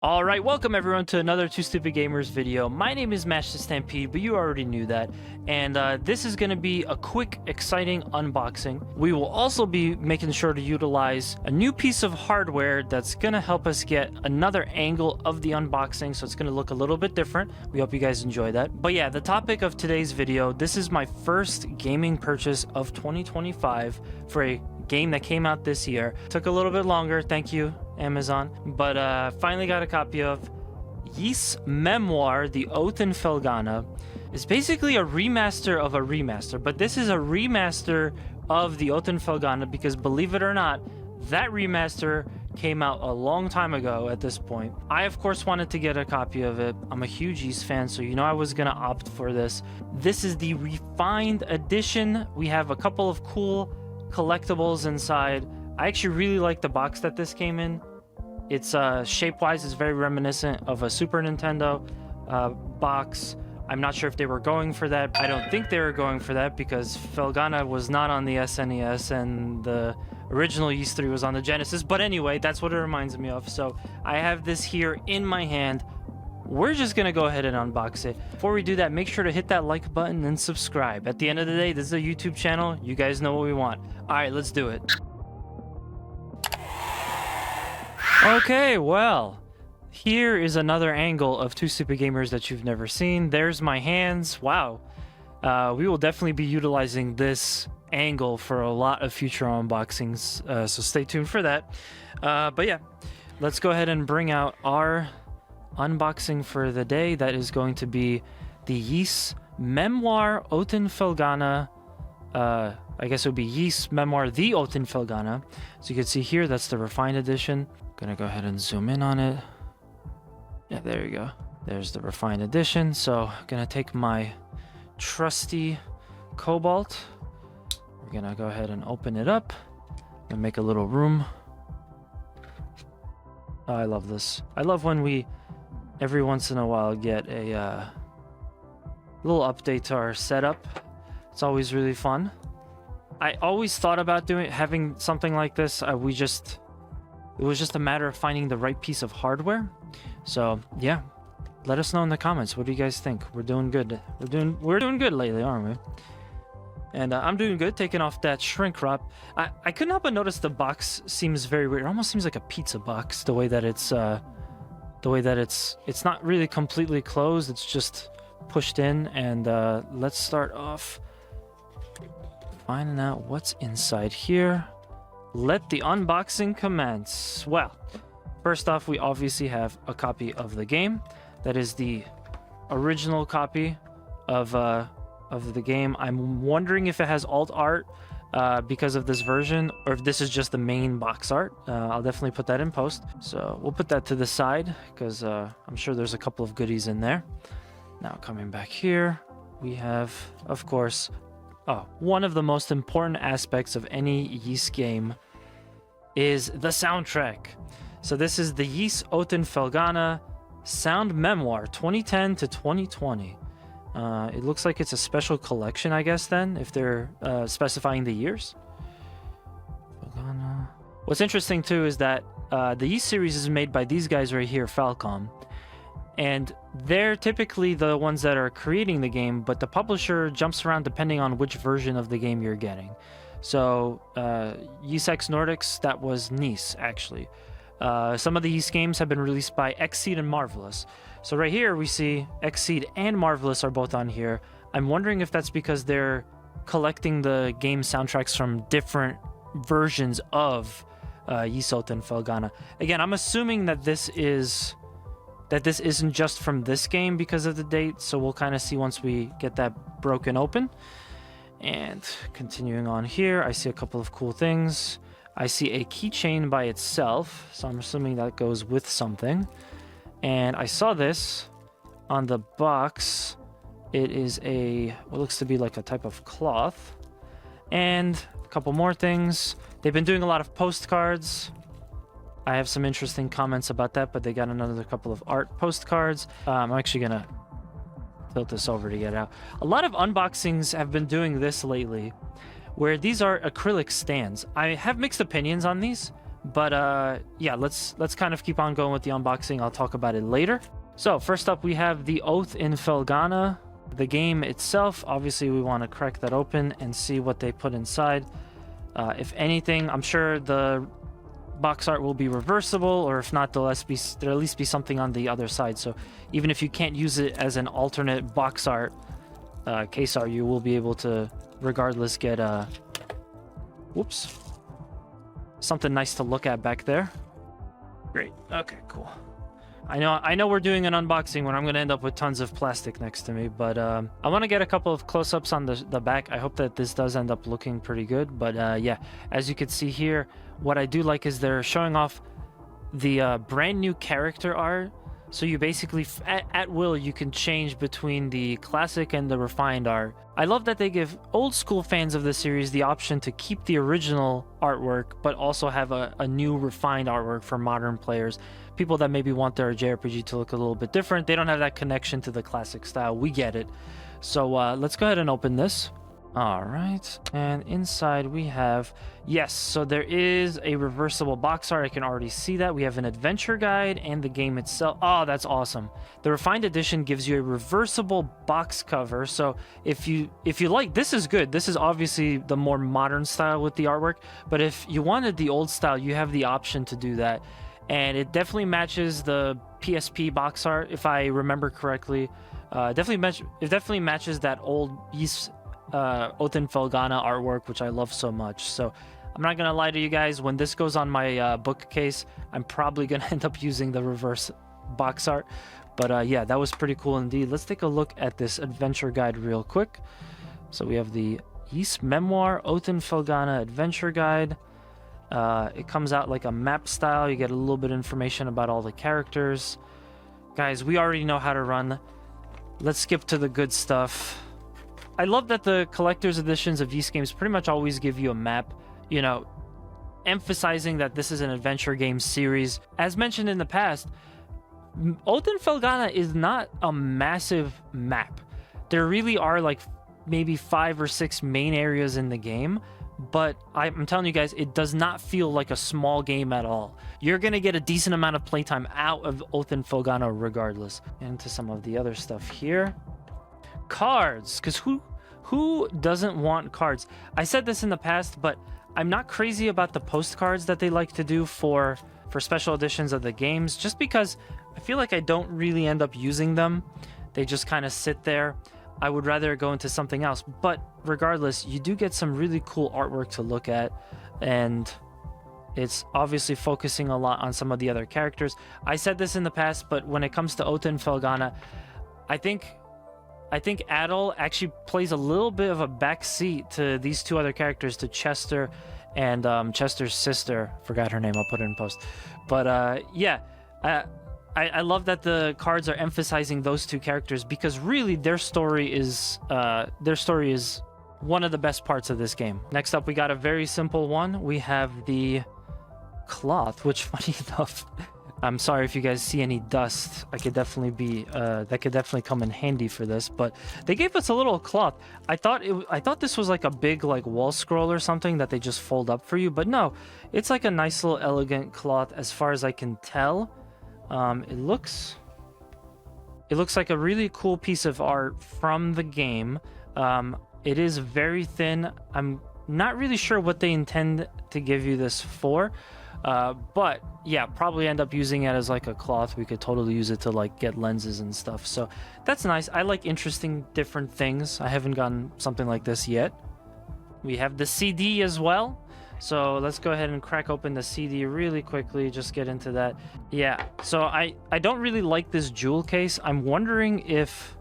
Alright, welcome everyone to another Toostupidgamerz video. My name is Mash the Stampede, but you already knew that. And this is going to be a quick, exciting unboxing. We will also be making sure to utilize a new piece of hardware that's going to help us get another angle of the unboxing, so it's going to look a little bit different. We hope you guys enjoy that. But yeah, the topic of today's video, this is my first gaming purchase of 2025 for a game that came out this year. Took a little bit longer, thank you Amazon, but finally got a copy of Ys Memoire, the Oath in Felghana. It's basically a remaster of a remaster, but this is a remaster of the Oath in Felghana because, believe it or not, that remaster came out a long time ago at this point. I, of course, wanted to get a copy of it. I'm a huge Ys fan, so you know I was gonna opt for this. This is the refined edition. We have a couple of cool collectibles inside. I actually really like the box that this came in. It's shape-wise, it's very reminiscent of a Super Nintendo box. I'm not sure if they were going for that. I don't think they were going for that because Felghana was not on the SNES and the original Ys 3 was on the Genesis. But anyway, that's what it reminds me of. So I have this here in my hand. We're just gonna go ahead and unbox it. Before we do that, make sure to hit that like button and subscribe. At the end of the day, this is a YouTube channel. You guys know what we want. All right, let's do it. Okay, well, here is another angle of Toostupidgamerz that you've never seen. There's my hands. Wow. We will definitely be utilizing this angle for a lot of future unboxings, so stay tuned for that. But yeah, let's go ahead and bring out our unboxing for the day. That is going to be the Ys Memoire Oath in Felghana. I guess it would be Ys Memoire the Oath in Felghana. So you can see here, that's the refined edition. Gonna go ahead and zoom in on it. Yeah, there you go. There's the refined edition. So gonna take my trusty cobalt. We're gonna go ahead and open it up and make a little room. Oh, I love this. I love when we every once in a while get a little update to our setup. It's always really fun. I always thought about having something like this. It was just a matter of finding the right piece of hardware. So yeah, let us know in the comments. What do you guys think? We're doing good. We're doing good lately, aren't we? And I'm doing good, taking off that shrink wrap. I couldn't help but notice the box seems very weird. It almost seems like a pizza box, the way that it's not really completely closed. It's just pushed in. And let's start off finding out what's inside here. Let the unboxing commence. Well, first off, we obviously have a copy of the game. That is the original copy of the game. I'm wondering if it has alt art because of this version, or if this is just the main box art. I'll definitely put that in post. So we'll put that to the side because I'm sure there's a couple of goodies in there. Now coming back here, we have, of course, one of the most important aspects of any Ys game is the soundtrack. So this is the Ys Oath in Felghana Sound Memoire 2010 to 2020. It looks like it's a special collection, I guess, then, if they're specifying the years. Felghana. What's interesting, too, is that the Ys series is made by these guys right here, Falcom. And they're typically the ones that are creating the game, but the publisher jumps around depending on which version of the game you're getting. So, Ys X Nordics, that was Nice, actually. Some of the Ys games have been released by Xseed and Marvelous. So right here, we see Xseed and Marvelous are both on here. I'm wondering if that's because they're collecting the game soundtracks from different versions of Ys Oath in Felghana. Again, I'm assuming that this isn't just from this game because of the date, so we'll kind of see once we get that broken open. And continuing on here, I see a couple of cool things. I see a keychain by itself, so I'm assuming that goes with something. And I saw this on the box. It is what looks to be like a type of cloth. And a couple more things. They've been doing a lot of postcards. I have some interesting comments about that, but they got another couple of art postcards. I'm actually gonna tilt this over to get out. A lot of unboxings have been doing this lately, where these are acrylic stands. I have mixed opinions on these, But yeah, let's kind of keep on going with the unboxing. I'll talk about it later. So first up, we have the Oath in Felghana. The game itself, obviously we want to crack that open and see what they put inside. If anything, I'm sure the box art will be reversible, or if not, there'll at least be something on the other side. So even if you can't use it as an alternate box art case art, you will be able to regardless get whoops, something nice to look at back there. Great. Okay, cool. I know we're doing an unboxing when I'm going to end up with tons of plastic next to me, but I want to get a couple of close-ups on the back. I hope that this does end up looking pretty good, but yeah, as you can see here, what I do like is they're showing off the brand new character art. So you basically, at will, you can change between the classic and the refined art. I love that they give old school fans of the series the option to keep the original artwork, but also have a new refined artwork for modern players. People that maybe want their JRPG to look a little bit different. They don't have that connection to the classic style. We get it. So let's go ahead and open this. All right, and inside we have, yes, so there is a reversible box art. I can already see that. We have an adventure guide and the game itself. Oh, that's awesome. The refined edition gives you a reversible box cover. So if you like, this is good. This is obviously the more modern style with the artwork, but if you wanted the old style, you have the option to do that. And it definitely matches the PSP box art, if I remember correctly. It definitely matches that old East Oath in Felghana artwork, which I love so much. So I'm not gonna lie to you guys, when this goes on my bookcase, I'm probably gonna end up using the reverse box art. But yeah, that was pretty cool indeed. Let's take a look at this adventure guide real quick. So we have the East Memoire Oath in Felghana adventure guide. It comes out like a map style. You get a little bit of information about all the characters. Guys, we already know how to run. Let's skip to the good stuff. I love that the collector's editions of these games pretty much always give you a map, you know, emphasizing that this is an adventure game series. As mentioned in the past, Oath in Felghana is not a massive map. There really are like maybe 5 or 6 main areas in the game, but I'm telling you guys, it does not feel like a small game at all. You're going to get a decent amount of playtime out of Oath in Felghana regardless. Into some of the other stuff here. Cards, because who doesn't want cards? I said this in the past, but I'm not crazy about the postcards that they like to do for special editions of the games, just because I feel like I don't really end up using them. They just kind of sit there. I would rather go into something else, but regardless, you do get some really cool artwork to look at, and it's obviously focusing a lot on some of the other characters. I said this in the past, but when it comes to Oath in Felghana, I think Adol actually plays a little bit of a backseat to these two other characters, to Chester and Chester's sister. Forgot her name. I'll put it in post. But yeah, I love that the cards are emphasizing those two characters, because really their story is one of the best parts of this game. Next up, we got a very simple one. We have the cloth, which, funny enough, I'm sorry if you guys see any dust. That could definitely come in handy for this. But they gave us a little cloth. I thought this was like a big like wall scroll or something that they just fold up for you. But no, it's like a nice little elegant cloth as far as I can tell. It looks like a really cool piece of art from the game. It is very thin. I'm not really sure what they intend to give you this for. But yeah, probably end up using it as like a cloth. We could totally use it to like get lenses and stuff. So that's nice. I like interesting different things. I haven't gotten something like this yet. We have the CD as well. So let's go ahead and crack open the CD really quickly. Just get into that. Yeah. So I don't really like this jewel case. I'm wondering if,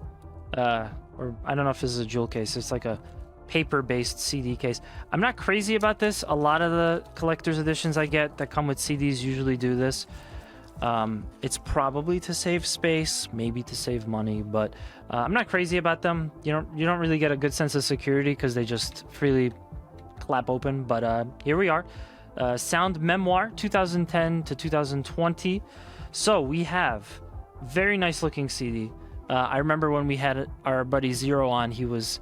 or I don't know if this is a jewel case. It's like a paper-based CD case. I'm not crazy about this. A lot of the collector's editions I get that come with CDs usually do this. It's probably to save space, maybe to save money, but I'm not crazy about them. You don't really get a good sense of security because they just freely clap open. But here we are. Sound Memoire 2010 to 2020. So we have very nice looking CD. I remember when we had our buddy Zero on, he was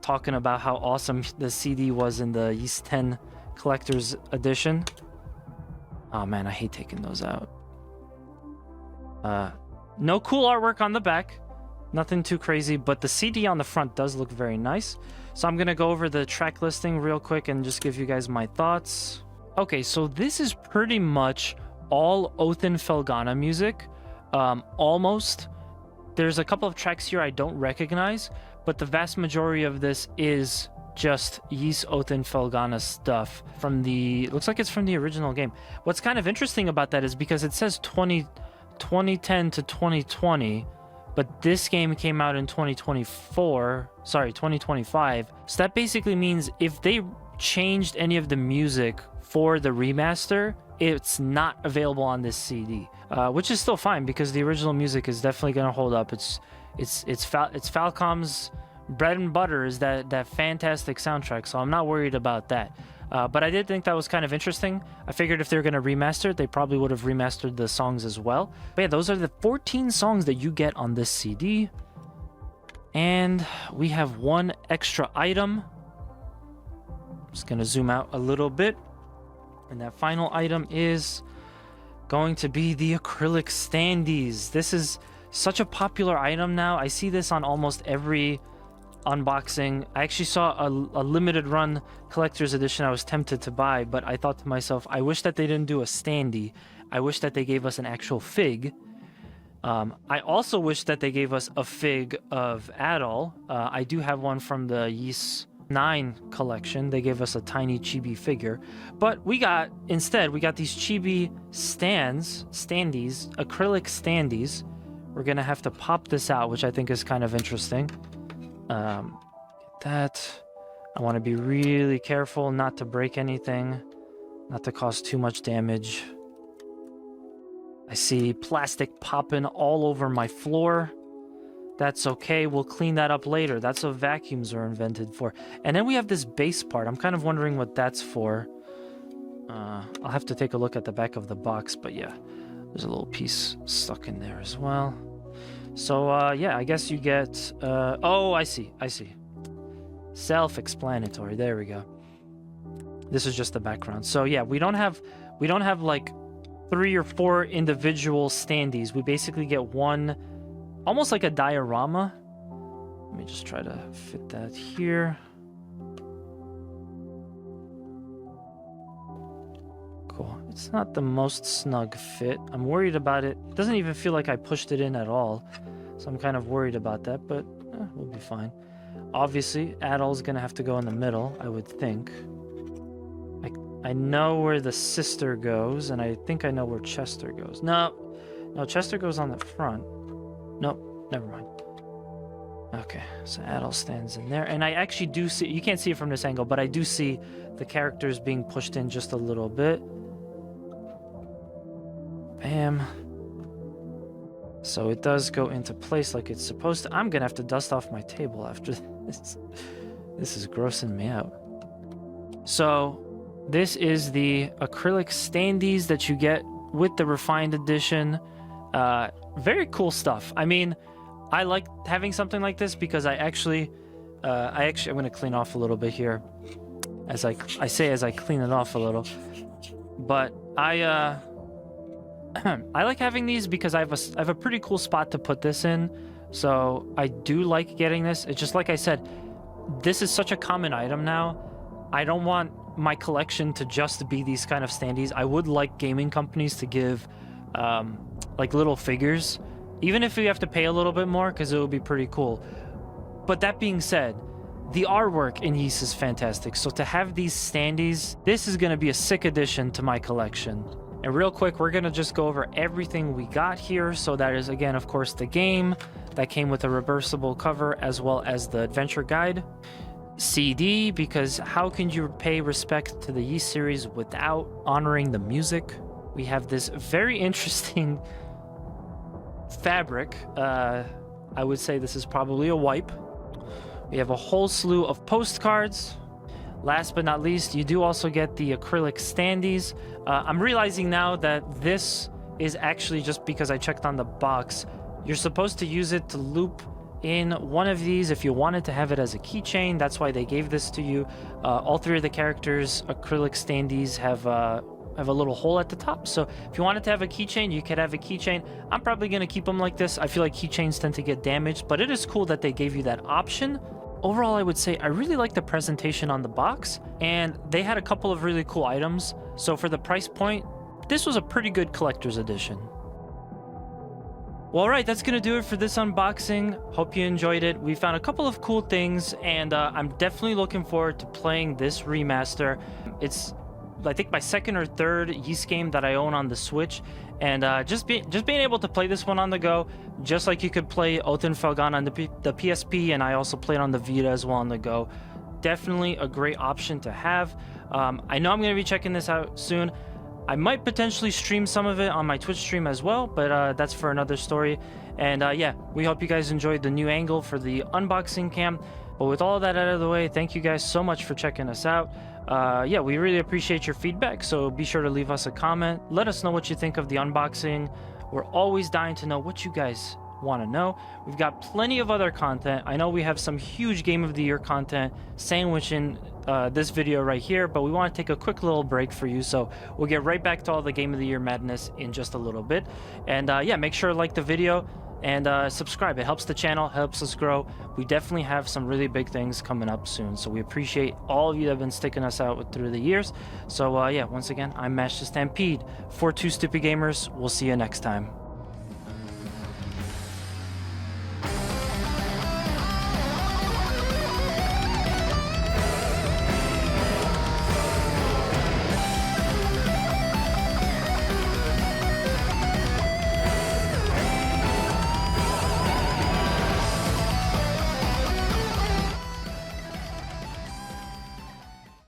talking about how awesome the CD was in the East 10 Collector's Edition. Oh man, I hate taking those out. No cool artwork on the back. Nothing too crazy, but the CD on the front does look very nice. So I'm gonna go over the track listing real quick and just give you guys my thoughts. Okay, so this is pretty much all Othin Felghana music. Almost. There's a couple of tracks here I don't recognize, but the vast majority of this is just Ys Othin Felghana stuff from the... looks like it's from the original game. What's kind of interesting about that is because it says 2010 to 2020, but this game came out in 2025. So that basically means if they changed any of the music for the remaster, it's not available on this CD, which is still fine because the original music is definitely going to hold up. It's Falcom's bread and butter, is that fantastic soundtrack, so I'm not worried about that. But I did think that was kind of interesting. I figured if they're going to remaster it, they probably would have remastered the songs as well. But yeah, those are the 14 songs that you get on this CD. And we have one extra item. I'm just going to zoom out a little bit. And that final item is going to be the acrylic standees. This is such a popular item now. I see this on almost every unboxing. I actually saw a limited run collector's edition I was tempted to buy, but I thought to myself, I wish that they didn't do a standee. I wish that they gave us an actual fig. I also wish that they gave us a fig of Adol. I do have one from the Ys 9 collection. They gave us a tiny chibi figure, but instead we got these chibi standees, acrylic standees. We're gonna have to pop this out, which I think is kind of interesting. That I want to be really careful not to break anything, not to cause too much damage. I see plastic popping all over my floor. That's okay, we'll clean that up later. That's what vacuums are invented for. And then we have this base part. I'm kind of wondering what that's for. I'll have to take a look at the back of the box, but yeah, there's a little piece stuck in there as well. So, yeah, I guess you get... oh, I see. Self-explanatory. There we go. This is just the background. So, yeah, we don't have like 3 or 4 individual standees. We basically get one, almost like a diorama. Let me just try to fit that here. Cool. It's not the most snug fit. I'm worried about it. It doesn't even feel like I pushed it in at all. So I'm kind of worried about that, but we'll be fine. Obviously, Adol's going to have to go in the middle, I would think. I know where the sister goes, and I think I know where Chester goes. No, Chester goes on the front. Nope, never mind. Okay, so Adol stands in there. And I actually do see... you can't see it from this angle, but I do see the characters being pushed in just a little bit. Bam. So it does go into place like it's supposed to. I'm gonna have to dust off my table after this. This is grossing me out. So this is the acrylic standees that you get with the refined edition. Very cool stuff. I mean, I like having something like this because I'm gonna clean off a little bit here. As I clean it off a little. But I like having these because I have a pretty cool spot to put this in. So I do like getting this. It's just like I said, this is such a common item now. I don't want my collection to just be these kind of standees. I would like gaming companies to give like little figures, even if we have to pay a little bit more, because it would be pretty cool. But that being said, the artwork in Ys is fantastic. So to have these standees, this is going to be a sick addition to my collection. And real quick, we're going to just go over everything we got here. So that is, again, of course, the game that came with a reversible cover, as well as the adventure guide. CD, because how can you pay respect to the Ys series without honoring the music? We have this very interesting fabric. I would say this is probably a wipe. We have a whole slew of postcards. Last but not least, you do also get the acrylic standees. I'm realizing now that this is actually just because I checked on the box. You're supposed to use it to loop in one of these if you wanted to have it as a keychain. That's why they gave this to you. All 3 of the characters' acrylic standees have I have a little hole at the top, so if you wanted to have a keychain, you could have a keychain. I'm probably going to keep them like this. I feel like keychains tend to get damaged, but it is cool that they gave you that option. Overall, I would say I really like the presentation on the box, and they had a couple of really cool items. So for the price point, this was a pretty good collector's edition. Well, alright, that's going to do it for this unboxing. Hope you enjoyed it. We found a couple of cool things, and I'm definitely looking forward to playing this remaster. It's, I think, my second or third Ys game that I own on the Switch, and just being able to play this one on the go, just like you could play Oath and Felghana on the PSP, and I also played on the Vita as well on the go. Definitely a great option to have. I know I'm going to be checking this out soon. I might potentially stream some of it on my Twitch stream as well, but that's for another story. And yeah, we hope you guys enjoyed the new angle for the unboxing cam. But with all of that out of the way, thank you guys so much for checking us out. Yeah, we really appreciate your feedback, so be sure to leave us a comment. Let us know what you think of the unboxing. We're always dying to know what you guys want to know. We've got plenty of other content. I know we have some huge Game of the Year content sandwiched in this video right here, but we want to take a quick little break for you, so we'll get right back to all the Game of the Year madness in just a little bit. And yeah, make sure to like the video and subscribe. It helps the channel, helps us grow. We definitely have some really big things coming up soon, so we appreciate all of you that have been sticking us out through the years. So yeah, once again, I'm Mash the Stampede for Toostupidgamerz. We'll see you next time.